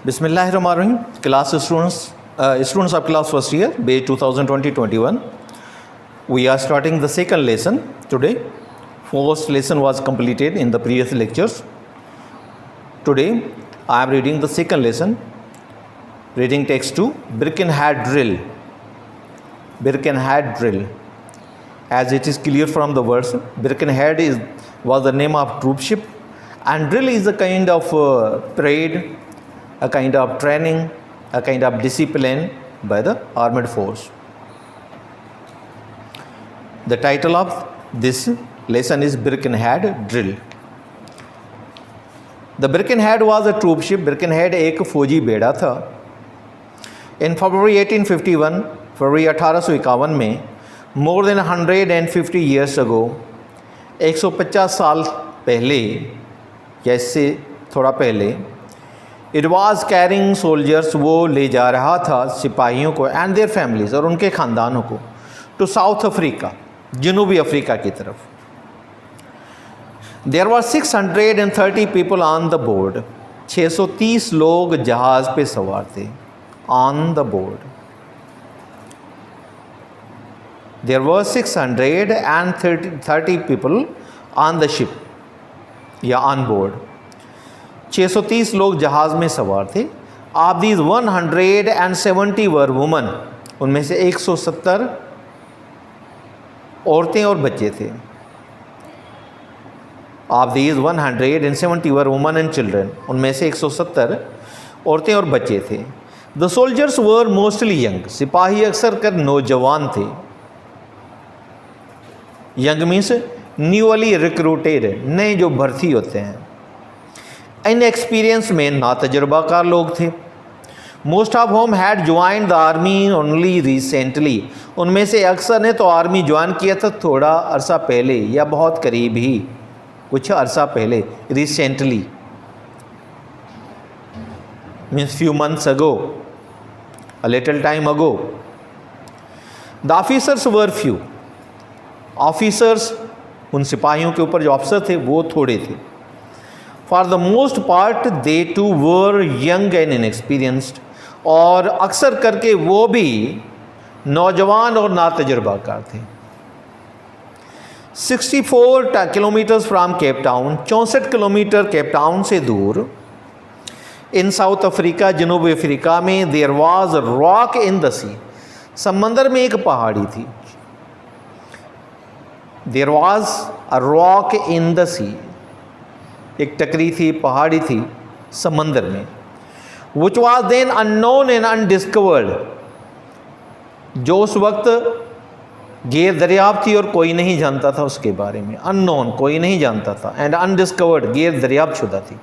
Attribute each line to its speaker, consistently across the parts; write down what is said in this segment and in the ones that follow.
Speaker 1: Bismillahirrahmanirrahim. Class students of class first year, batch 2020-21. We are starting the second lesson today. First lesson was completed in the previous lectures. Today I am reading the second lesson. Reading text 2, Birkenhead drill. Birkenhead drill. As it is clear from the words, Birkenhead was the name of troop ship, and drill is a kind of parade, a kind of training, a kind of discipline by the armed force. The title of this lesson is Birkenhead drill. The Birkenhead was a troop ship. Birkenhead एक फौजी बेड़ा था. In February 1851, फरवरी 1851 में, more than 150 years ago, 150 साल पहले या इससे थोड़ा पहले, इट वॉज कैरिंग सोल्जर्स, वो ले जा रहा था सिपाहियों को एंड देयर फैमिलीज, और उनके ख़ानदानों को, टू साउथ अफ्रीका, जनूबी अफ्रीका की तरफ. There were 630 people on the board. 630 लोग जहाज़ पे सवार थे. On the board there were 630 people on the ship या ऑन बोर्ड. 630 लोग जहाज़ में सवार थे. ऑफ दीज 170 वर वुमन, उनमें से 170 औरतें और बच्चे थे. Of these 170 were woman and children, उनमें से 170 औरतें और बच्चे थे. The soldiers were mostly young, सिपाही अक्सर कर नौजवान थे. यंग मीन्स न्यूअली रिक्रूटेड, नए जो भर्ती होते हैं. इन एक्सपीरियंस में नातजुर्बाकार लोग थे. Most of home had joined the army only recently, उनमें से अक्सर ने तो आर्मी ज्वाइन किया था थोड़ा अरसा पहले या बहुत करीब ही, कुछ अरसा पहले. Recently means few months ago, a little time ago. The officers were few, officers, उन सिपाहियों के ऊपर जो अफसर थे वो थोड़े थे. For the most part they too were young and inexperienced, और अक्सर करके वो भी नौजवान और नातजुर्बाकार थे. 64 kilometres from Cape Town, 64 kilometre Cape Town से दूर, इन साउथ अफ्रीका, जनूबी अफ्रीका में, there was rock in the sea, समंदर में एक पहाड़ी थी. There was a rock in the sea, एक टकरी थी, पहाड़ी थी समंदर में. Which was then unknown and undiscovered, जो उस वक्त गैर दरियाफ्त थी और कोई नहीं जानता था उसके बारे में. अननोन, कोई नहीं जानता था, एंड अनडिस्कवर्ड, गैर दरियाफ्त शुदा थी,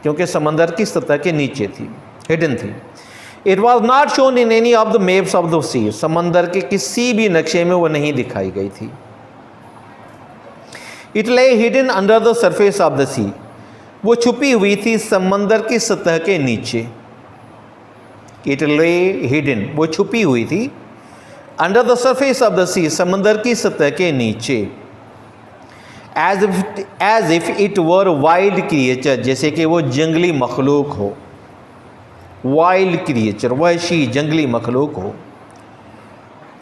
Speaker 1: क्योंकि समंदर की सतह के नीचे थी, हिडन थी. It was not shown in any of the maps of the sea, समंदर के किसी भी नक्शे में वो नहीं दिखाई गई थी. It lay hidden under the surface of the sea, वो छुपी हुई थी समंदर की सतह के नीचे. इट ले हिडन, वो छुपी हुई थी, under the surface of the sea, समंदर की सतह के नीचे. As if it were wild creature, जैसे कि वो जंगली मखलूक हो. वाइल्ड क्रिएचर, वहशी जंगली मखलूक हो.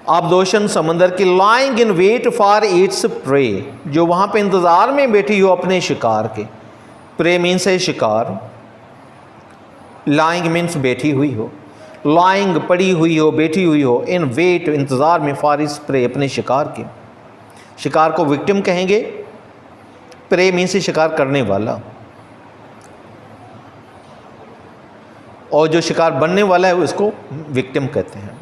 Speaker 1: ऑफ द ओशन, समंदर की, lying in wait for its prey, जो वहाँ पे इंतज़ार में बैठी हो अपने शिकार के. प्रे मीन्स है शिकार, लाइंग मीन्स बैठी हुई हो, लाइंग पड़ी हुई हो, बैठी हुई हो, इन वेट, इंतज़ार में, फॉर इट्स प्रे, अपने शिकार के. शिकार को विक्टिम कहेंगे, प्रे मीन्स शिकार करने वाला, और जो शिकार बनने वाला है उसको विक्टिम कहते हैं.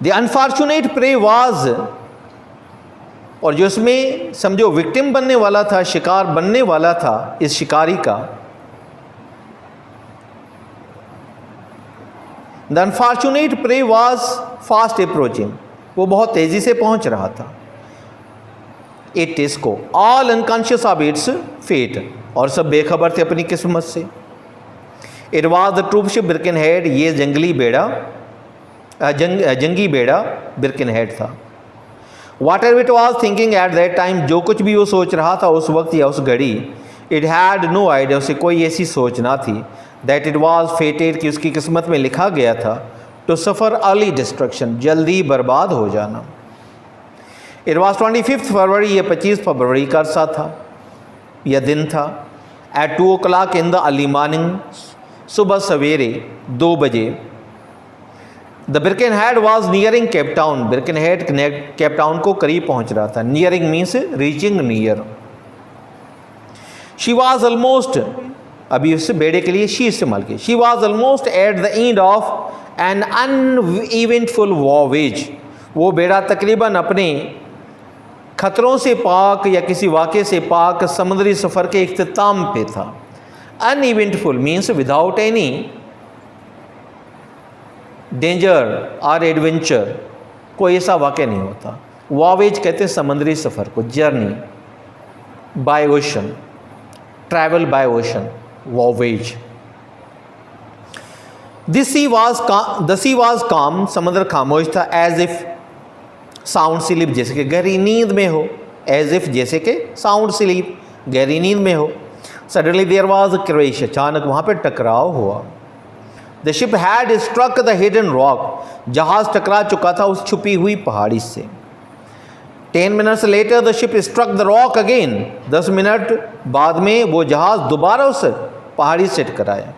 Speaker 1: द अनफॉर्चुनेट प्रे वाज, और जो इसमें समझो विक्टिम बनने वाला था, शिकार बनने वाला था इस शिकारी का. The unfortunate prey was fast approaching, वो बहुत तेज़ी से पहुंच रहा था. इट इसको, all unconscious of its fate, और सब बेखबर थे अपनी किस्मत से. It was the troop ship Birkenhead, ये जंगली बेड़ा, जंगी बेड़ा बिर्केनहेड था. Whatever it was thinking at that time, जो कुछ भी वो सोच रहा था उस वक्त या उस घड़ी, इट हैड नो आइडिया, उसे कोई ऐसी सोच ना थी, दैट इट वॉज फेटेड, कि उसकी किस्मत में लिखा गया था, टू सफ़र अर्ली डिस्ट्रक्शन, जल्दी बर्बाद हो जाना। इट वॉज 25 फरवरी, ये 25 फरवरी का अरसा था या दिन था। At 2 o'clock in the early morning, सुबह सवेरे 2 बजे। The Birkenhead was nearing Cape Town, Birkenhead Cape Town को करीब पहुंच रहा था। Nearing means reaching near. She was almost, अभी उससे बेड़े के लिए शी इस्तेमाल की। She was almost at the end of an uneventful voyage, वो बेड़ा तकरीबन अपने खतरों से पाक या किसी वाक़े से पाक समुद्री सफ़र के इख्तिताम पे था। Uneventful means without any danger और एडवेंचर, कोई ऐसा वाक़या नहीं होता। वॉवेज कहते हैं समुद्री सफ़र को, journey by ocean, travel by ocean, voyage. The sea was calm, समुद्र खामोश था। एज इफ साउंड स्लीप, जैसे कि गहरी नींद में हो। एज इफ जैसे कि साउंड स्लीप, गहरी नींद में हो। Suddenly there was a crash, अचानक वहाँ पे टकराव हुआ। The ship had struck the hidden rock, जहाज़ टकरा चुका था उस छुपी हुई पहाड़ी से। 10 minutes later the ship struck the rock again, 10 minute बाद में वो जहाज़ दोबारा उस पहाड़ी से टकराया।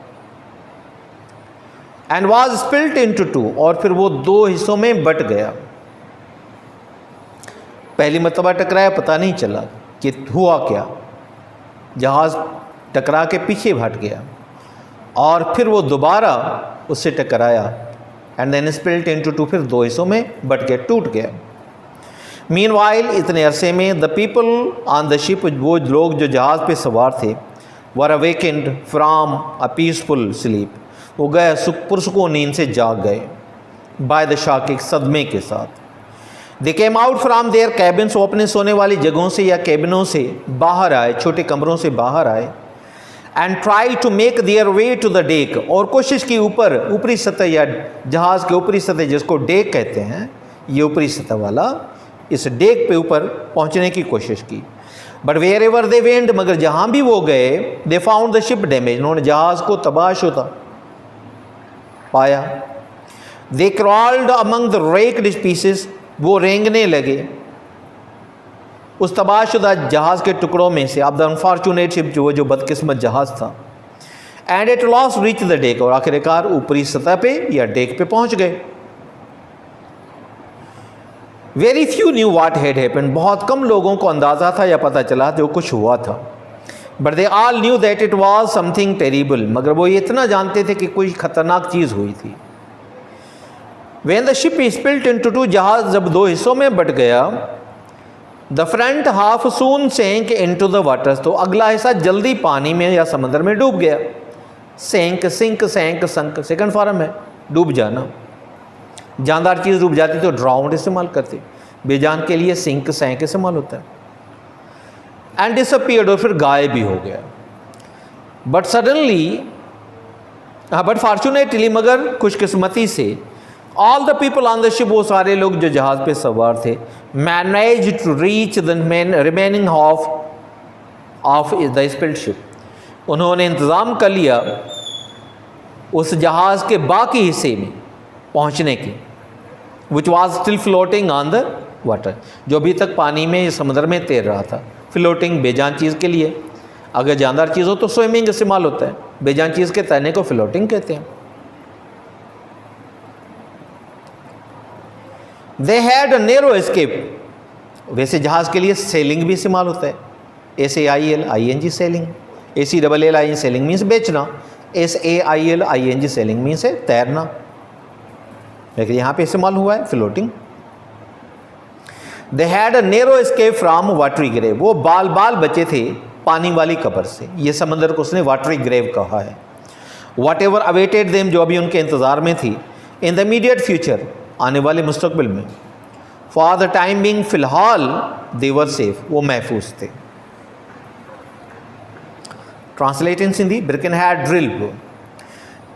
Speaker 1: एंड वॉज स्पिल्ट इनटू 2, और फिर वो 2 हिस्सों में बट गया। पहली मरतबा टकराया, पता नहीं चला कि हुआ क्या, जहाज़ टकरा के पीछे हट गया, और फिर वो दोबारा उससे टकराया। एंड देन स्पिल्ट इनटू 2, फिर 2 हिस्सों में बट गया, टूट गया। मीनवाइल, इतने अरसे में, the people on the ship, वो लोग जो जहाज़ पे सवार थे, were awakened from a peaceful sleep, वो गए पुरसुकून नींद से जाग गए। बाय द शॉक, एक सदमे के साथ। They came out from their cabins, वो अपने सोने वाली जगहों से या कैबिनों से बाहर आए, छोटे कमरों से बाहर आए। And try to make their way to the deck, और कोशिश की ऊपरी सतह या जहाज़ के ऊपरी सतह, जिसको डेक कहते हैं, ये ऊपरी सतह वाला, इस डेक पे ऊपर पहुंचने की कोशिश की। But wherever they went, मगर जहाँ भी वो गए, they found the ship damaged, उन्होंने जहाज़ को तबाहशुदा पाया। They crawled among the wrecked pieces, वो रेंगने लगे उस तबाहशुदा जहाज़ के टुकड़ों में से। अब द अनफॉर्चुनेट शिप, जो बदकिस्मत जहाज़ था। And at last reach the deck, और आखिरकार ऊपरी सतह पे या डेक पे पहुंच गए। Very few knew what had happened, बहुत कम लोगों को अंदाज़ा था या पता चला जो कुछ हुआ था। But they all knew that it was something terrible, मगर वो ये इतना जानते थे कि कोई खतरनाक चीज़ हुई थी। When the ship split into 2, जहाज़ जब 2 हिस्सों में बट गया, the front half soon sank into the water, तो अगला हिस्सा जल्दी पानी में या समंदर में डूब गया। सैंक, सिंक, सैंक, संक, सेकंड फॉर्म है, डूब जाना। जानदार चीज़ डूब जाती तो ड्राउंड इस्तेमाल करते, बेजान के लिए सिंक, सैंक इस्तेमाल होता है। एंड डिसअपीयर्ड, और फिर गायब भी हो गया। बट सडनली, बट फॉर्चुनेटली, मगर खुशकिस्मती से, all the people on the ship, वो सारे लोग जो जहाज़ पे सवार थे, manage to reach the remaining of the split ship, उन्होंने इंतज़ाम कर लिया उस जहाज़ के बाकी हिस्से में पहुंचने की, which was still floating on the water, जो अभी तक पानी में, समुद्र में तैर रहा था। फ्लोटिंग बेजान चीज़ के लिए, अगर जानदार चीज़ हो तो स्विमिंग इस्तेमाल होता है, बेजान चीज़ के तैरने को फ्लोटिंग कहते हैं। दे हैड अ नेरो एस्केप, वैसे जहाज़ के लिए सेलिंग भी इस्तेमाल होता है, SAIL-ING selling, ACLL-ING selling means बेचना, SAIL-ING सेलिंग मीन्स है तैरना, लेकिन यहाँ पे इस्तेमाल हुआ है floating. They had a narrow escape from watery grave, वो बाल बाल बचे थे पानी वाली कब्र से, ये समंदर को उसने वाटरी ग्रेव कहा है। वट एवर अवेटेड देम, जो अभी उनके इंतज़ार में थी, इन द इमीडिएट फ्यूचर, आने वाले मुस्तकबिल में। फॉर द टाइम बिंग, फ़िलहाल दे वर सेफ, वो महफूज थे। ट्रांसलेट इन सिंधी, बिर्केनहेड ड्रिल,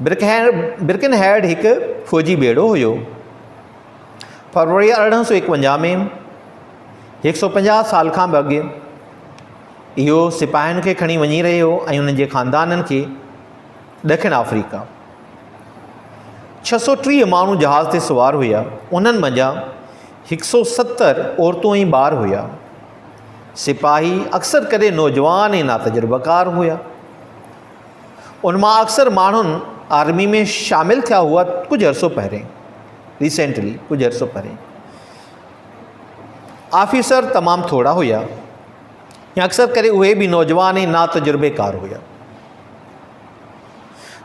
Speaker 1: बिर्केनहेड एक फौजी बेड़ो हुयो। फरवरी 1851 में, 150 साल खां अॻु इहो सिपाहियुनि खे खणी वञी रहियो ऐं उन्हनि जे ख़ानदाननि खे ॾखिण अफ्रीका। 630 माण्हू जहाज़ ते सवार हुया, उन्हनि मंझां 170 औरतूं ऐं ॿार हुया। सिपाही अक्सर करे नौजवान ऐं नातजुर्बेकार हुया। उन मां अक्सर माण्हुनि आर्मी में शामिल थिया हुआ कुझु अरसो पहिरें, रिसेंटली कुझु अरसो पहिरें। ऑफिसर तमामु थोरा हुया या अक्सर करे उहे बि नौजवान ऐं नातजुर्बेकार हुया।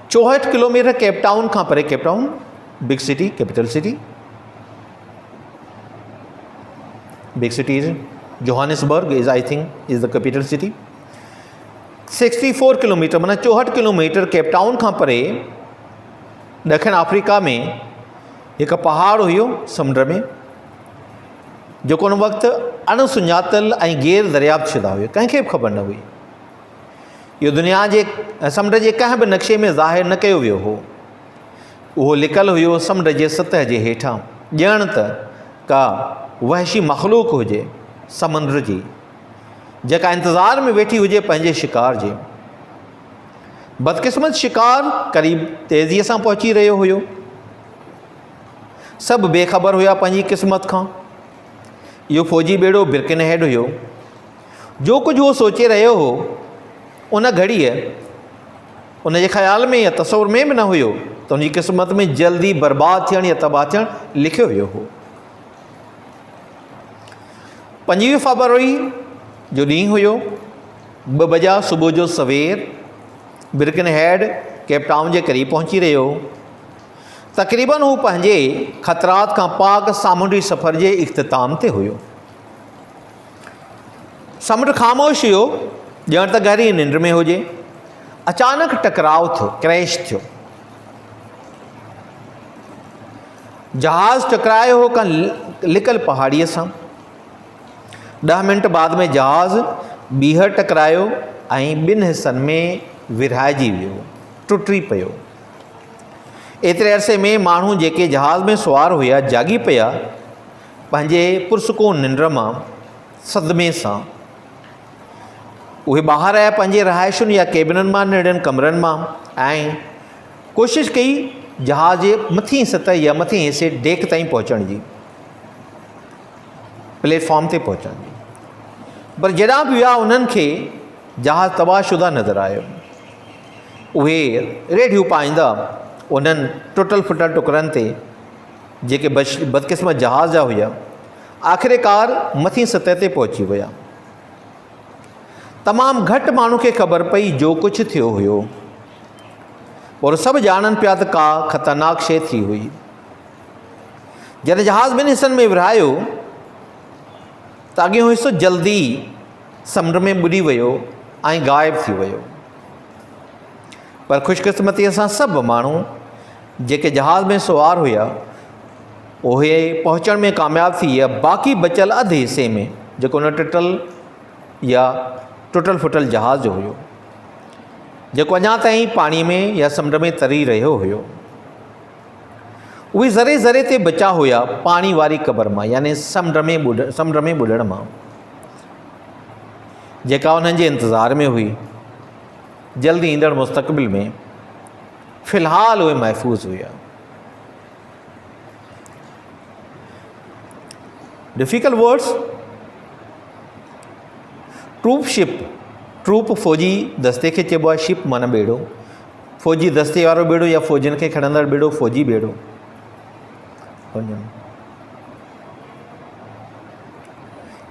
Speaker 1: 64 किलोमीटर केप टाउन खां परे, Cape Town big city, capital city, big city is Johannesburg is I think is the capital city. 64 kilometre माना 64 किलोमीटर केप टाउन खां परे ॾखिण अफ्रीका में हिकु पहाड़ हुयो समुंड में, जेको उन वक़्तु अणसुञातल ऐं गैर दरियाफ़्त शुदा हुयो, कंहिंखे बि ख़बर न हुई। इहो दुनिया जे समुंड जे कंहिं बि नक्शे में ज़ाहिर न कयो वियो हो। उहो लिकल हुयो समुंड जे सतह जे हेठां, ॼण त का वहशी मख़लूक हुजे समुंड जी, जेका इंतज़ार में वेठी हुजे पंहिंजे शिकार जे। बदकिस्मत शिकार क़रीब तेज़ीअ सां पहुची रहियो हुयो। सभु बेख़बर हुया पंहिंजी क़िस्मत खां। इहो फ़ौजी बेड़ो बिर्किनहेड हुयो। जो कुझु उहो सोचे रहियो हो उन घड़ीअ उनजे ख़्याल में या तसवुर में बि न हुयो त उनजी क़िस्मत में जल्दी बर्बाद थियणु या तबाह थियणु लिखियो वियो हो। 25 फरवरी जो ॾींहुं हुयो, 2 बजा सुबुह जो सवेर बिर्किनहेड केप टाउन जे क़रीब पहुची रहियो। तक़रीबन हू पंहिंजे ख़तरात खां पाक सामूंडी सफ़र जे इख़्तिताम ते हुयो। समुंड ख़ामोश हुयो, ॼण त गहरी निंड में हुजे। अचानक टकराव थियो, क्रैश थियो। जहाज़ टकरायो हो का लिकल पहाड़ीअ सां। 10 मिंट बाद में जहाज़ ॿीहर टकरायो ऐं 2 हिसनि में विरहाइजी वियो, टुटी पियो। एतिरे अरसे में माण्हू जेके जहाज़ में सुवार हुया जागी पिया पंहिंजे पुरसुकून निंड मां, सदमे सां। उहे ॿाहिरि आया पंहिंजे रहाइशुनि या केबिननि मां, नंढनि कमरनि मां, ऐं कोशिशि कई जहाज़ जे मथीं सतह या मथीं हिसे डेक ताईं पहुचण जी, प्लेटफॉर्म ते पहुचण जी। पर जॾहिं बि विया उन्हनि खे जहाज़ तबाहशुदा नज़र आयो। उहे रेडियूं पाईंदा उन्हनि टुटल फुटल टुकरनि ते जेके बदकिस्मत जहाज़ जा हुया, आख़िरकार मथीं सतह ते पहुची विया। तमामु घटि माण्हू खे ख़बर पई जो कुझु थियो हुयो, और सभु ॼाणनि पिया त का ख़तरनाक शइ थी हुई। जॾहिं जहाज़ 2 हिसनि में विरहायो त अॻियों हिसो जल्दी समुंड में ॿुॾी वियो ऐं ग़ाइबु थी वियो। पर ख़ुशकिस्मतीअ सां सभु माण्हू जेके जहाज़ में सुवार हुया उहे पहुचण में कामयाबु थी विया। बाक़ी बचियल अधु हिसे में जेको उन टुटल फुटल जहाज़ जो हुयो, जेको अञा ताईं पाणीअ में या समुंड में तरी रहियो हुयो, उहे ज़रे ज़रे ते बचा हुया पाणी वारी क़बर मां, यानी समुंड में ॿुॾण मां, जेका उन्हनि जे इंतज़ार में हुई जल्दी ईंदड़ मुस्तक़बिल में। फ़िलहाल उहे महफ़ूज़ हुया। Difficult words. ट्रूप फ़ौजी दस्ते खे चइबो आहे। शिप माना बेड़ो, फ़ौजी दस्ते वारो बेड़ो या फ़ौजियुनि खे खणंदड़ बेड़ो, फ़ौजी बेड़ो।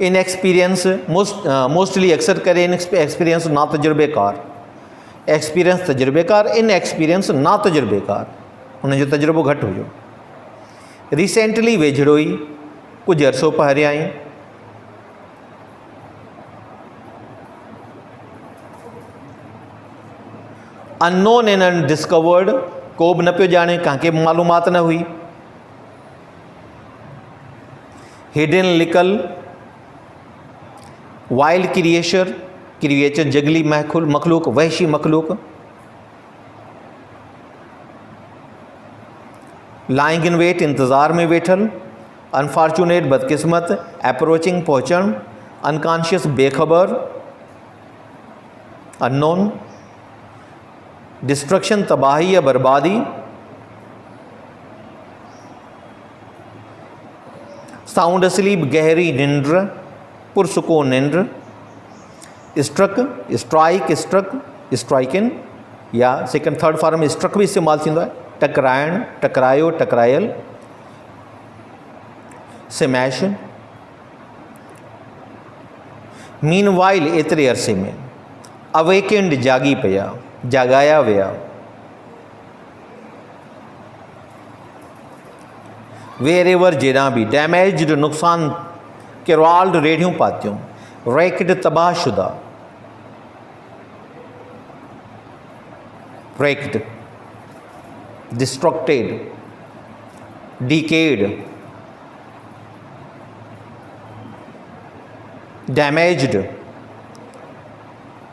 Speaker 1: इन एक्सपीरियंस मोस्टली अक्सर करे इन एक्सपीरियंस ना तजुर्बेकार, एक्सपीरियंस तजुर्बेकार, इन एक्सपीरियंस ना तजुर्बेकार, उनजो तजुर्बो घटि हुयो। रिसेंटली वेझड़ो ई कुझु अरसो पहिरियां ई अननोन एंड अनडिस्कवर्ड, को बि न पियो ॼाणे, कंहिंखे बि मालूमात न हुई। हिडन लिकल वाइल्ड क्रिएचर, जंगली मखलूक, वहशी मखलूक। लाइंग इन वेट, इंतज़ार में वेठल। अनफॉर्चुनेट, बदकिस्मत। अप्रोचिंग, पहुचण। अनकॉन्शियस, बेखबर। अननोन, डिस्ट्रक्शन तबाही या बर्बादी, साउंड असलीब गहरी निंद्र, पुरसुकून निंद्र, स्ट्रक स्ट्राइक स्ट्रक स्ट्राइकिन या सेकंड थर्ड फॉर्म में स्ट्रक भी इस्तेमाल थींदो आहे, टकराइण टकरायो टकरायल, स्मैश। मीनवाइल एतिरे अरसे में, अवेकेंड जागी पिया जागाया विया, वेर एवर जेॾां बि, डैमेज्ड नुक़सान किरवाल्ड रेढ़ियूं पातियूं, raked तबाहशुदा, wrecked, destructed, decayed, damaged,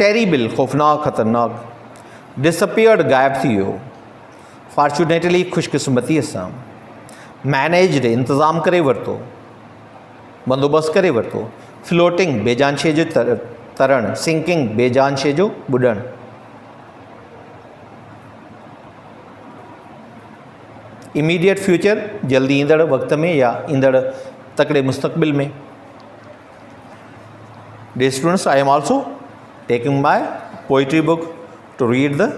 Speaker 1: terrible खौफनाक ख़तरनाक, disappeared गायब थी वियो, फॉर्चुनेटली खुशकिस्मती सां, मैनेज्ड इंतज़ाम करे वरितो, बंदोबस्त करे वरितो, फ्लोटिंग बेजान शइ जो तरण, सिंकिंग बेजान शइ जो बुॾण, इमीडिएट फ्यूचर जल्दी ईंदड़ वक्त में या ईंदड़ तकड़े मुस्तक़बिल में। Dear students, I am also taking my poetry book to read the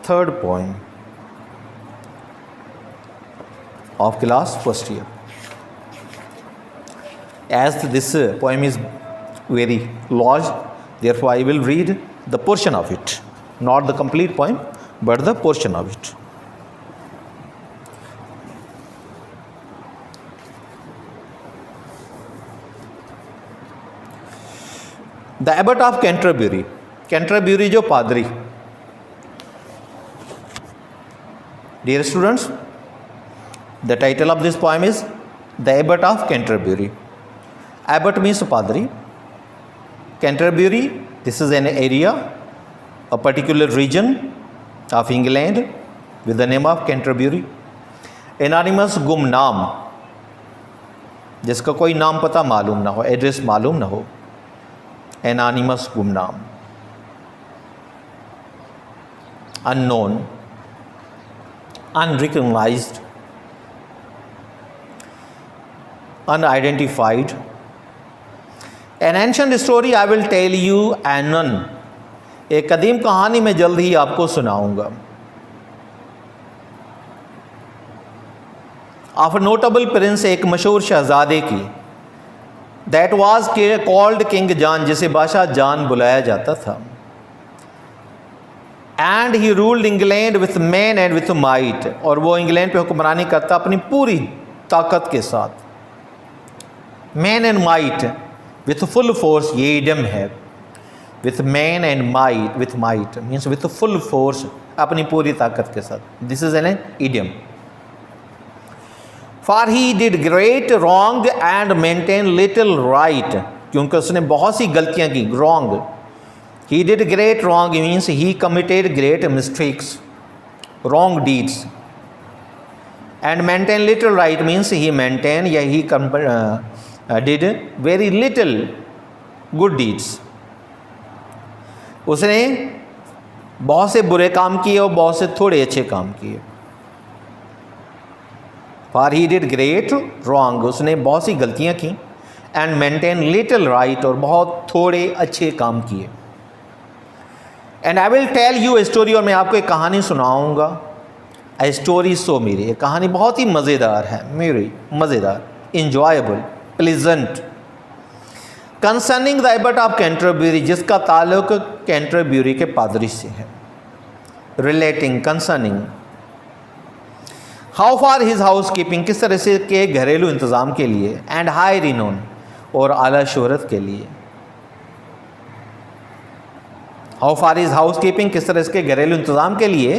Speaker 1: third poem of class first year. As this poem is very large, therefore I will read the portion of it, not the complete poem, but the portion of it. The abbot of Canterbury, Canterbury जो पादरी। Dear students, the title of this poem is the abbot of Canterbury. Abbot means पादरी, Canterbury this is an area, a particular region of England with the name of Canterbury. Anonymous गुमनाम, जिसका कोई नाम पता मालूम ना हो, एड्रेस मालूम ना हो, एनोनिमस गुमनाम। Unknown, unrecognised, unidentified. An ancient story I will tell you anon, एक कदीम कहानी मैं जल्द ही आपको सुनाऊंगा। ऑफ नोटेबल प्रिंस, एक मशहूर शहजादे की, that was called king John, जिसे बादशाह जॉन बुलाया जाता था। And he ruled England with man and with might, और वो इंग्लैंड पे हुक्मरानी करता अपनी पूरी ताकत के साथ। Man and might with full force, ये इडियम है। With man and might, with might means with full force, अपनी पूरी ताकत के साथ। This is N idiom. For he did great wrong and maintain little right, क्योंकि उसने बहुत सी गलतियां की। Wrong, he did great wrong means he committed great mistakes, wrong deeds. And maintain little right means he maintain या he did very little good deeds. उसने बहुत से बुरे काम किए और बहुत से थोड़े अच्छे काम किए। For he did great wrong, उसने बहुत सी गलतियाँ की। एंड मेंटेन लिटिल राइट, और बहुत थोड़े अच्छे काम किए। And I will tell you a story, और मैं आपको एक कहानी सुनाऊंगा। ए स्टोरी सो मेरी, ये कहानी बहुत ही मज़ेदार है, मेरी मज़ेदार, enjoyable, pleasant. Concerning the abbot of Canterbury, जिसका ताल्लुक कैंटरबरी के पादरी से है। Relating, concerning. How far his house keeping, किस तरह से के घरेलू इंतज़ाम के लिए। एंड हाई रिनोन, और आला शोहरत के लिए। How far his house keeping, किस तरह के घरेलू इंतज़ाम के लिए।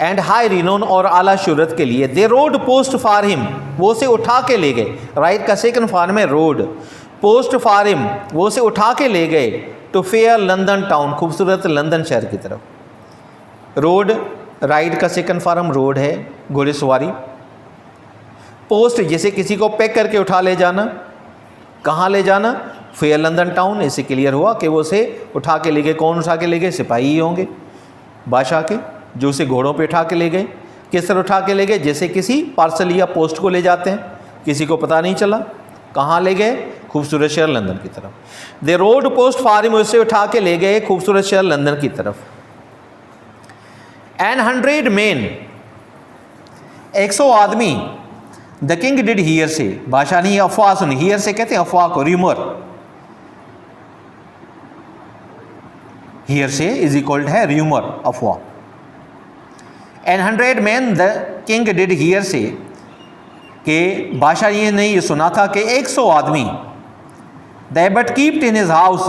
Speaker 1: एंड हाई रिनोन, और आला शोहरत के लिए। दे रोड पोस्ट फॉर हिम, वो उसे उठा के ले गए। राइट का सेकंड फॉर्म है रोड। पोस्ट फॉर हिम, वो उसे उठा के ले गए। टू फेयर लंदन टाउन, खूबसूरत लंदन शहर की तरफ। रोड, राइड का सेकंड फॉर्म रोड है, घोड़ेसवारी। पोस्ट, जैसे किसी को पैक करके उठा ले जाना। कहाँ ले जाना? फेयर लंदन टाउन, इससे क्लियर हुआ कि वो उसे उठा के ले गए। कौन उठा के ले गए? सिपाही ही होंगे बादशाह के, जो उसे घोड़ों पे उठा के ले गए। किस तरह उठा के ले गए? जैसे किसी पार्सल या पोस्ट को ले जाते हैं, किसी को पता नहीं चला। कहाँ ले गए? खूबसूरत शहर लंदन की तरफ। दे रोड पोस्ट फॉर हिम, उसे उठा के ले गए खूबसूरत शहर लंदन की तरफ। एन 100 men, 100 आदमी। द किंग डिड हियर से, बादशाह ने अफवाह सुनी। हियर से कहते हैं अफवाह को, rumour. Hearsay is equalled है र्यूमर, अफवाह। An 100 men the king did hearsay, कि बादशाह ये नहीं सुना था कि 100 आदमी। The but kept in his house,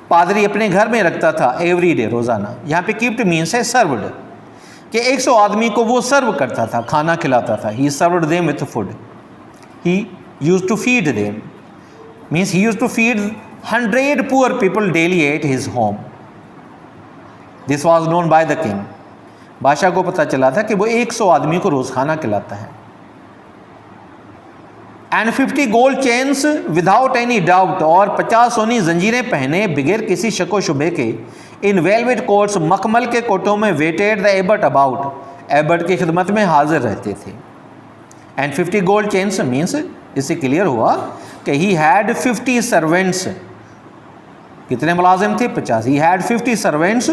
Speaker 1: पादरी अपने घर में रखता था एवरी डे, रोज़ाना। यहाँ पे कीप्ट मीन्स है सर्वड, कि 100 आदमी को वो सर्व करता था, खाना खिलाता था। He served them with food, he use to feed them, means he use to feed 100 poor people daily at his home. This was known by the king. बादशाह को पता चला था कि वो 100 आदमी को रोज़ खाना खिलाता है। And 50 gold chains without any doubt, और 50 सोनी जंजीरें पहने बगैर किसी शको शुबे के। इन वेलवेट कोट्स, मखमल के कोटों में। Waited the abbot about, abbot की खिदमत में हाजिर रहते थे। एंड 50 गोल्ड चेन्स मीन्स, इससे क्लियर हुआ कि ही हैड 50 सर्वेंट्स। कितने मुलाजिम थे? 50। He had 50 servants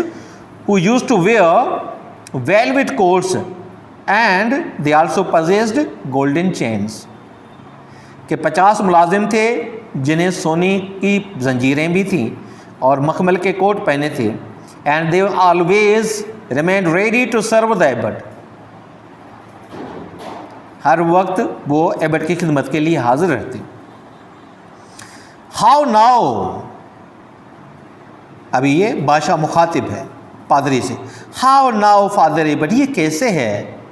Speaker 1: who used to wear velvet coats and they also possessed golden chains. कि 50 मुलाजिम थे जिन्हें सोने की जंजीरें भी थीं और मखमल के कोट पहने थे। And they always remain ready to serve the abbot, हर वक्त वो एबट की खिदमत के लिए हाजिर रहते। हाउ नाउ, अभी ये बादशाह मुखातिब है पादरी से। हाउ नाउ फादर एबट, ये कैसे है?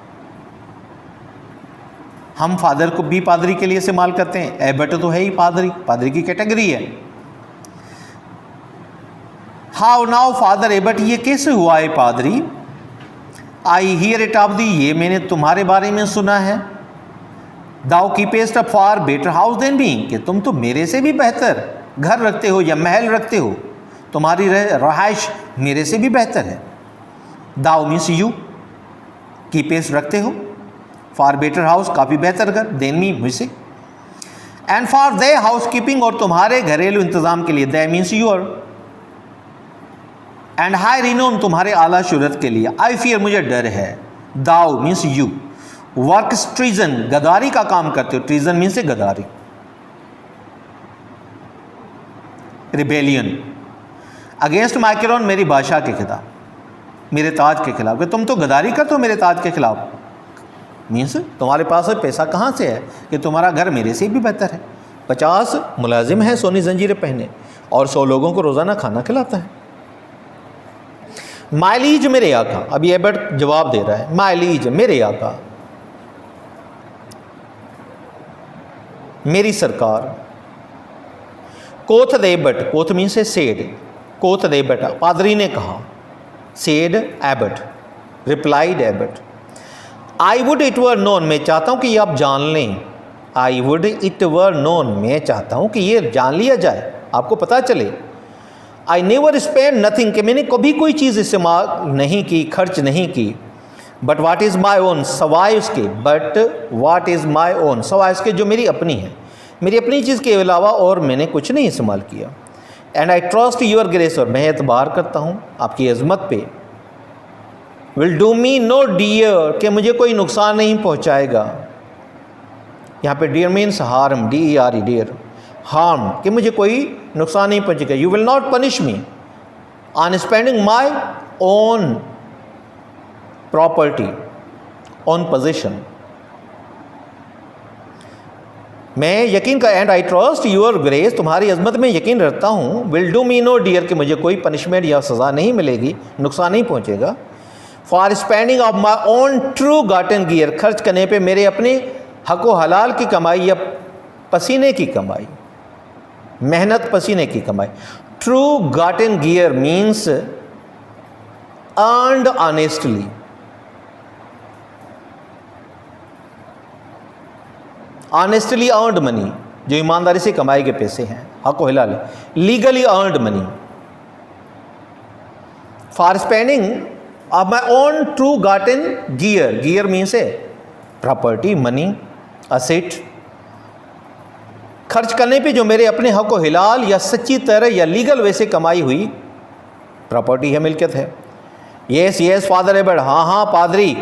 Speaker 1: हम फादर को भी पादरी के लिए इस्तेमाल करते हैं, एबट तो है ही पादरी, पादरी की कैटेगरी है। हाउ नाउ फादर एबट, ये कैसे हुआ है पादरी? I hear it of thee, ये मैंने तुम्हारे बारे में सुना है। Thou keepest a far better house than me, कि तुम तो मेरे से भी बेहतर घर रखते हो या महल रखते हो, तुम्हारी रहाइश मेरे से भी बेहतर है। दाउ मीन्स यू, कीपेस्ट रखते हो, फार बेटर हाउस काफ़ी बेहतर घर, देन मी मुझसे। And for thy housekeeping, और तुम्हारे घरेलू इंतजाम के लिए, thy means your. And high renown, तुम्हारे आला शोहरत के लिए। आई फियर, मुझे डर है। दाउ मीन्स यू। वर्क ट्रीजन, गद्दारी का काम करते हो, ट्रीजन मीन्स है गद्दारी। रिबेलियन अगेंस्ट माई क्राउन, मेरी बादशाह के खिलाफ, मेरे ताज के खिलाफ, कि तुम तो गद्दारी करते हो मेरे ताज के खिलाफ। मीन्स तुम्हारे पास पैसा कहाँ से है कि तुम्हारा घर मेरे से भी बेहतर है। 50 मुलाजिम हैं सोनी जंजीरें पहने और 100 लोगों को रोज़ाना खाना खिलाता है। माइलीज मेरे आका, अभी एबट जवाब दे रहा है, माइलीज मेरे आका, मेरी सरकार। कोथ देबट, कोथ मीन्स है सेड, कोथ देबट, पादरी ने कहा। Said Abbott, replied Abbott. I would it were known, मैं चाहता हूँ कि ये आप जान लें। I would it were known, मैं चाहता हूँ कि ये जान लिया जाए, आपको पता चले। आई नेवर स्पेंड नथिंग, कि मैंने कभी कोई चीज़ इस्तेमाल नहीं की, खर्च नहीं की। But what is my own, सवाए उसके, but what is my own, सवाए उसके जो मेरी अपनी है, मेरी अपनी चीज़ के अलावा और मैंने कुछ नहीं इस्तेमाल किया। And I trust your grace, और मैं एतबार करता हूँ आपकी अज़मत पे। Will do me no dere, कि मुझे कोई नुकसान नहीं पहुँचाएगा। यहाँ पे dere means harm, DERE dere, harm, कि मुझे कोई नुकसान नहीं पहुँचेगा। You will not punish me on spending my own property, on position. मैं यकीन का, and I trust your grace, तुम्हारी अजमत में यकीन रखता हूँ। Will do me no dere, कि मुझे कोई पनिशमेंट या सज़ा नहीं मिलेगी, नुकसान नहीं पहुँचेगा। For spending of my own true gotten gear, खर्च करने पे मेरे अपने हक़ हलाल की कमाई या पसीने की कमाई, मेहनत पसीने की कमाई। True gotten gear means earned honestly, honestly earned money, जो ईमानदारी से कमाए गए पैसे हैं, हक व हलाल, legally earned money, for spending of my own true gotten gear, gear means है प्रॉपर्टी, मनी, असेट, खर्च करने पे जो मेरे अपने हक व हिलाल या सच्ची तरह या लीगल वे से कमाई हुई प्रॉपर्टी है, मिल्कियत है। यस यस फादर एबर्ट, हाँ हाँ पादरी,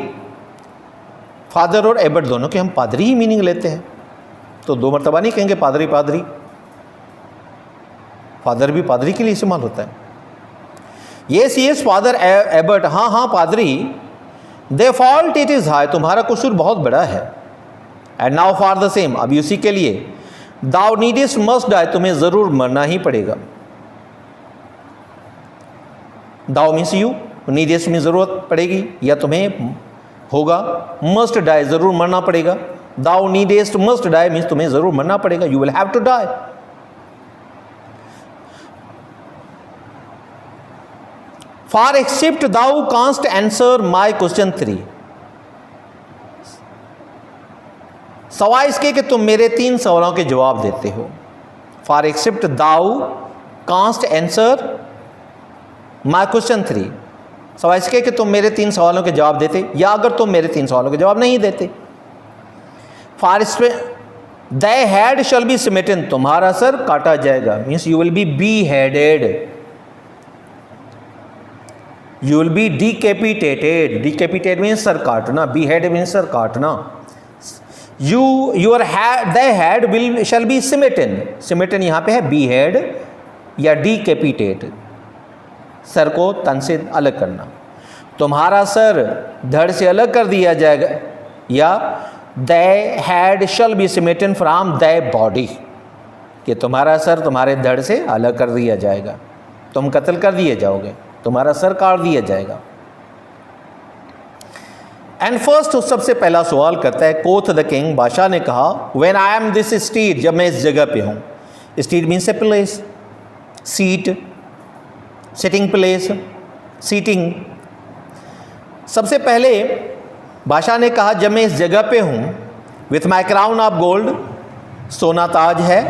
Speaker 1: फादर और एबर्ट दोनों के हम पादरी ही मीनिंग लेते हैं, तो दो मरतबा नहीं कहेंगे पादरी पादरी, फादर भी पादरी के लिए इस्तेमाल होता है। यस यस फादर एबर्ट, हाँ हाँ पादरी, दे फॉल्ट इट इज़ हाई, तुम्हारा कसूर बहुत बड़ा है। And now for the same, अभी उसी के लिए, दाउ नीडेस्ट मस्ट डाई, तुम्हें ज़रूर मरना ही पड़ेगा। दाउ मीन्स यू, नीडेस्ट में ज़रूरत पड़ेगी या तुम्हें होगा, मस्ट डाई ज़रूर मरना पड़ेगा। Thou needest must die means तुम्हें ज़रूर मरना पड़ेगा, you will have to die. For except thou canst answer my question 3, सवाल इसके कि तुम मेरे 3 सवालों के जवाब देते हो। For except thou canst answer my question 3, सवाल इसके कि तुम मेरे 3 सवालों के जवाब देते, या अगर तुम मेरे 3 सवालों के जवाब नहीं देते। For the head shall be smitten, तुम्हारा सर काटा जाएगा, means you will be headed, you will be decapitated, decapitated means सर काटना, बी हेड मीन्स सर काटना। Your the head will shall be smitten, smitten यहाँ पे है बी हेड या डिकेपिटेट, सर को तन से अलग करना। तुम्हारा सर धड़ से अलग कर दिया जाएगा, या the head shall be smitten from the body, कि तुम्हारा सर तुम्हारे धड़ से अलग कर दिया जाएगा, तुम कत्ल कर दिए जाओगे, तुम्हारा सर काट दिया जाएगा। एंड फर्स्ट सबसे पहला सवाल करता है, कोथ द किंग, बादशाह ने कहा, when I am this stead, जब मैं इस जगह पे हूँ, stead means a place, seat, sitting place, seating. सबसे पहले बादशाह ने कहा, जब मैं इस जगह पे हूँ, with my crown of gold, सोना ताज है,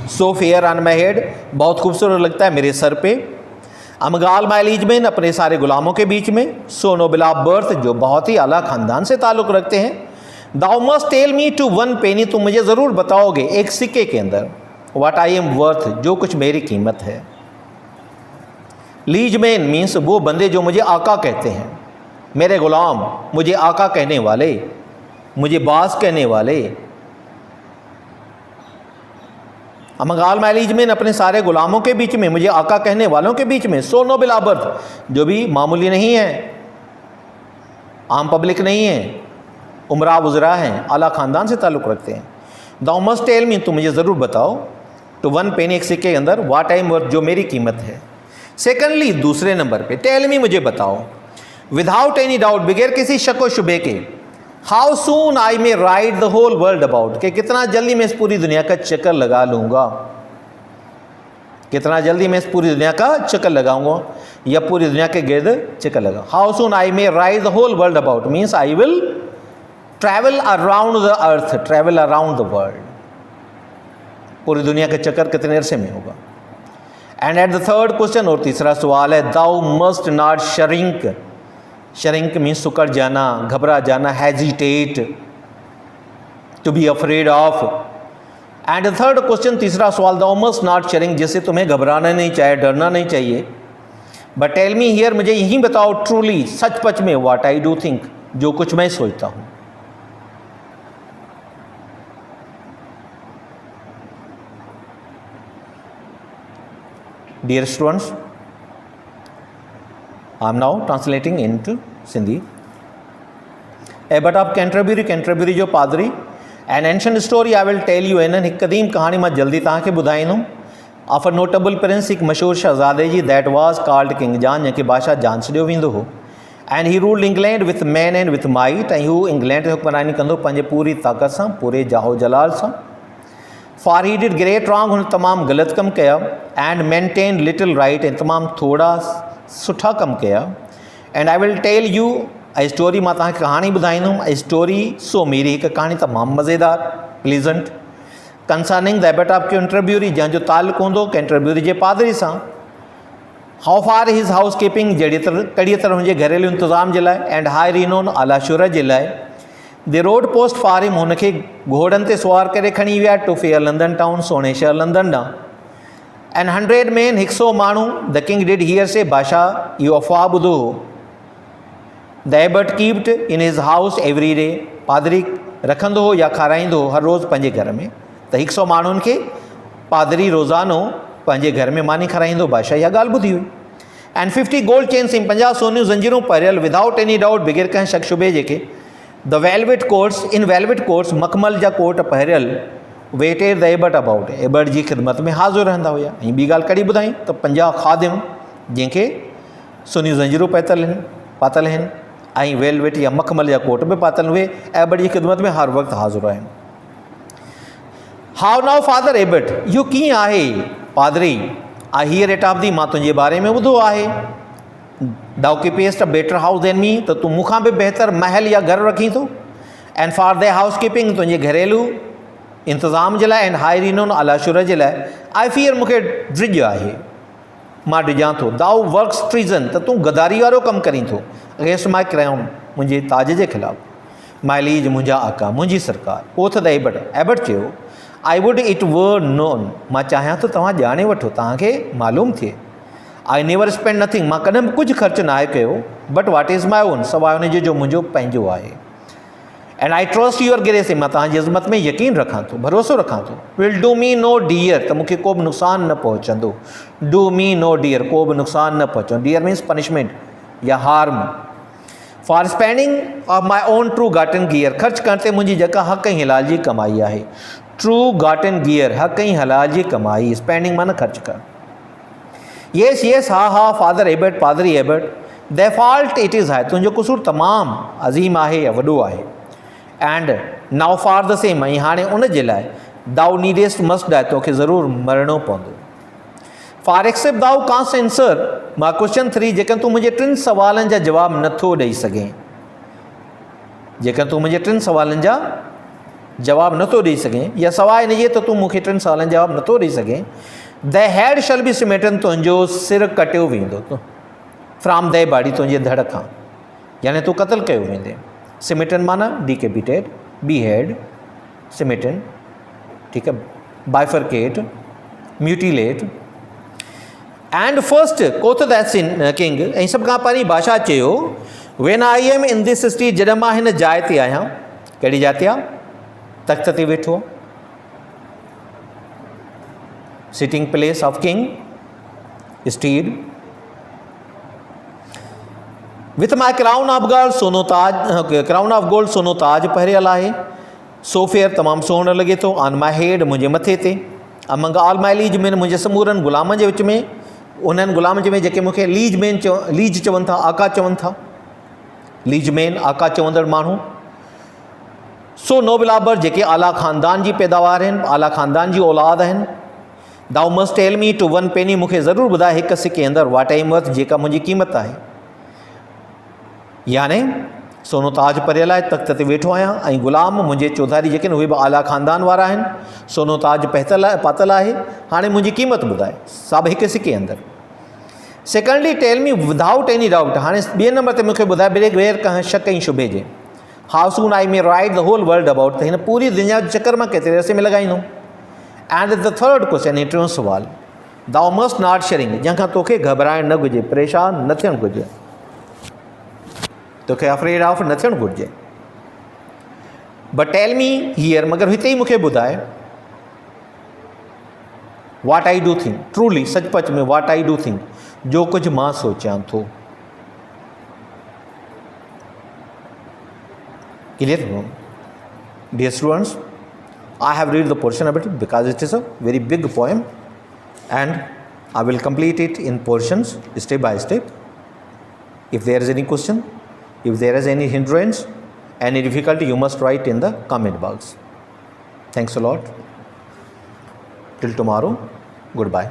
Speaker 1: so fair on my head, बहुत खूबसूरत लगता है मेरे सर पे, अमगाल माई लीजमेन, अपने सारे गुलामों के बीच में, सो नोबल ऑफ बर्थ, जो बहुत ही आला खानदान से ताल्लुक़ रखते हैं। Thou must tell me to 1 penny, तुम मुझे ज़रूर बताओगे एक सिक्के के अंदर, व्हाट आई एम वर्थ, जो कुछ मेरी कीमत है। लीजमेन मीन्स वो बंदे जो मुझे आका कहते हैं, मेरे गुलाम, मुझे आका कहने वाले, मुझे बास कहने वाले। अमगाल माई लीजमेन, अपने सारे गुलामों के बीच में, मुझे आका कहने वालों के बीच में, सो नोबल ऑफ बर्थ, जो भी मामूली नहीं है, आम पब्लिक नहीं है, उमरा वज़रा हैं, आला ख़ानदान से ताल्लुक़ रखते हैं। दाउ मस्ट टेल मी, तुम मुझे ज़रूर बताओ, टू 1 पेनी, एक सिक्के के अंदर, व्हाट आई एम वर्थ, जो मेरी कीमत है। सेकेंडली, दूसरे नंबर पे, टेल मी, मुझे बताओ, विदाउट एनी डाउट, बगैर किसी शक व शुबे के, how soon I may ride the whole world about, कि कितना जल्दी मैं इस पूरी दुनिया का चक्कर लगा लूँगा, कितना जल्दी मैं इस पूरी दुनिया का चक्कर लगाऊंगा या पूरी दुनिया के गिर्द चक्कर लगा। How soon I may ride the whole world about means I will travel around the earth, travel around the world, पूरी दुनिया का चक्कर कितने अरसे में होगा। And at the third question, और तीसरा सवाल है, thou must not shrink, shrink means सुकड़ जाना, घबरा जाना, hesitate, to be afraid of. And the third question, तीसरा सवाल, दाउ मस्ट नॉट शरिंक, जिससे तुम्हें घबराना नहीं चाहिए, डरना नहीं चाहिए। बट टेल मी हियर, मुझे यही बताओ, ट्रूली, सचपच में, व्हाट आई डू थिंक, जो कुछ मैं सोचता हूँ। Dear students, I am now translating into Sindhi. Abbot of Canterbury, Canterbury जो पादरी, an ancient story I will tell you, इन एक कदीम कहानी मां जल्दी तव्हांखे ॿुधाईंदुमि, of a notable prince, एक मशहूर शहज़ादे जी, that was called King John, जंहिंखे बादशाह जान सॾियो वेंदो हो। and he ruled England with men and with might, ऐं हू इंग्लैंड जो हुक्मरानी कंदो पंहिंजे पूरी ताक़त सां, पूरे जाहो जलाल सां। For he did great wrong, हुन तमामु ग़लति कमु कया, and maintained little right, ऐं तमामु थोड़ा सुठा कमु कया। and I will tell you a story, मां तव्हांखे कहाणी ॿुधाईंदुमि, a story, सो मेरी हिकु कहाणी तमामु मज़ेदार, pleasant, concerning the abbot of Canterbury, जंहिंजो ताल्लुक़ु हूंदो कैंटरबरी जे पादरी सां। How far his house keeping, कहिड़ी तरह हुनजे घरेलू इंतज़ाम जे लाइ। एंड हाई रिनोन आला शोहरत जे लाइ। दे रोड पोस्ट फॉर हिम, हुनखे घोड़नि ते सुवार करे खणी विया टू फेयर लंदन टाउन, सोणे शहर लंदन ॾांहुं। एंड 100 men, 100 माण्हू। द किंग डिड हियर से, बादशाह इहो अफ़वाह ॿुधो। The Abbott keeped in his house every day, पादरी रखंदो हो या खाराईंदो हो हर रोज़ु पंहिंजे घर में। त 100 माण्हुनि खे पादरी रोज़ानो पंहिंजे घर में मानी खाराईंदो, बादशाह इहा ॻाल्हि ॿुधी हुई। एंड 50 गोल्ड चेन्स, 50 सोनियूं ज़ंजीरूं परियल, विदाउट एनी डाउट, बग़ैर कंहिं शक शुबे जेके। The velvet coats, in velvet coats, मखमल जा कोट पहिरियल। Waited the abbot about, abbot जी ख़िदमत में हाज़िर रहंदा हुआ। ऐं ॿी ॻाल्हि कड़ी ॿुधाई त 50 खादिम जंहिंखे सोनियूं ज़ंजीरूं पातल आहिनि ऐं वेलवेट या मखमल जा कोट बि पातल उहे एबट जी ख़िदमत में हर वक़्तु हाज़िर आहिनि। हाउ नाउ फादर एबट, इहो कीअं आहे पादरी। I hear it of thee, मां तुंहिंजे बारे में ॿुधो आहे। Thou keepest a better house than me, त तूं मूंखां बि बहितर महल या घर रखी थो। And for the house keeping, तुंहिंजे घरेलू इंतज़ाम जे लाइ। एंड हाई रिनोन आला शोहरत जे लाइ। आई फियर, मूंखे ड्रिज आहे, मां डिॼां थो। दाउ वर्क्स ट्रीज़न, त तूं गदारी वारो कमु करीं थो। अगेंस्ट माई क्राउन, मुंहिंजे ताज जे ख़िलाफ़ु। माई लीज, मुंहिंजा आका, मुंहिंजी सरकार। कोथ द एबट, एबट चयो। I would it were known, मां चाहियां थो तव्हां ॼाणे वठो, तव्हांखे मालूम थिए। आई नेवर स्पेंड नथिंग, मां कॾहिं बि कुझु ख़र्चु न आहे कयो। But what is my own, सवाइ हुनजे जो मुंहिंजो पंहिंजो आहे। And I trust your grace, मां तव्हांजी इज़्ज़त में यकीन रखां थो, भरोसो रखां थो। Will do me no dere, त मूंखे को बि नुक़सानु न पहुचंदो। डू मी नो डियर, को बि नुक़सानु न पहुचंदो। डियर मीन्स पनिशमेंट या harm. For spending of my own true gotten gear, ख़र्चु करण ते मुंहिंजी जेका हक़ ऐं हलाल जी कमाई आहे। ट्रू गाटन गियर, हक़ ऐं हलाल जी कमाई। स्पेंडिंग माना ख़र्चु कर। येस येस, हा हा फादर एबट, पादरी Abbott. The fault it is high, तुंहिंजो क़सूर तमामु अज़ीम आहे या वॾो आहे। And now for the same, ऐं हाणे उन जे लाइ। दाउ नीडेस्ट मस्ट डाई, तोखे ज़रूरु मरणो पवंदो। For except thou canst answer, my question 3, जेकॾहिं तूं मुंहिंजे 3 सवालनि जा जवाबु नथो ॾेई सघें। जेकॾहिं तूं मुंहिंजे 3 सवालनि जा जवाबु नथो ॾेई सघें, या सवाइ इनजे त तूं मूंखे 3 सवालनि जा जवाबु नथो ॾेई सघें। द हेड शल बी सिमेटन, तुंहिंजो सिर कटियो वेंदो। फ्राम द बॉडी, तुंहिंजे धड़ खां, यानी तूं क़तलु कयो वेंदे। सिमेटन माना डिकेपिटेड, बी हेड, सिमेटन, ठीकु आहे, बाइफरकेट, म्यूटिलेट। एंड फर्स्ट कोथ द किंग, ऐं सभु खां पहिरीं बादशाह चयो। When I am in this street, जॾहिं मां हिन जाइ ते आहियां। कहिड़ी जाइ ते आहे, तख़्त ते वेठो, sitting place of king, steed. With my crown of gold, सोनो ताज, क्राउन ऑफ गोल्ड, सोनो ताज पहिरियल आहे। सोफेयर, तमामु सुहिणो लॻे थो। ऑन माई हेड, मुंहिंजे मथे ते। Among all my lease main, मुंहिंजे समूरनि ग़ुलामनि जे विच में, उन्हनि ग़ुलामनि जे में जेके मूंखे लीज चवनि था, आका चवनि था। लीज मेन, आका चवंदड़ माण्हू। सो नोबल आबर, जेके आला ख़ानदान जी पैदावार आहिनि, आला ख़ानदान जी औलाद आहिनि। Thou must tell me to 1 penny, मूंखे ज़रूरु ॿुधाए हिकु सिके अंदरि वाट आई वर्थ, जेका मुंहिंजी क़ीमत आहे। याने सोनो ताज परियल आहे, तख़्त ते वेठो आहियां, ऐं ग़ुलाम मुंहिंजे चौधारी जेके आहिनि उहे बि आला ख़ानदान वारा आहिनि। सोनो ताज पातल आहे। हाणे मुंहिंजी क़ीमत ॿुधाए, सभु हिकु सिके अंदरि। Secondly tell me without any doubt, हाणे ॿिए नंबर ते मूंखे ॿुधाए बग़ैर कंहिं शक ऐं शुबे जे। How soon I may ride the whole world about, त हिन पूरी दुनिया जो चकर मां केतिरे अरसे में लॻाईंदुमि। एंड द थर्ड क्वेश्चन, ऐं टियों सुवाल। दाउ मस्ट नॉट शेयरिंग, जंहिंखां तोखे घबराइणु न घुरिजे, परेशान न थियणु घुरिजे, तोखे अफ्रेड ऑफ न थियणु घुरिजे। बट टेल मी हीयर, मगर हिते ई मूंखे ॿुधाए। वाट आई डू थिंक, ट्रूली, सचपच में वाट आई डू थिंक, जो कुझु मां सोचियां थो। Clear? Dear students, I have read the portion of it because it is a very big poem, and I will complete it in portions step by step. If there is any question, if there is any hindrance, any difficulty, you must write in the comment box. Thanks a lot. Till tomorrow, goodbye.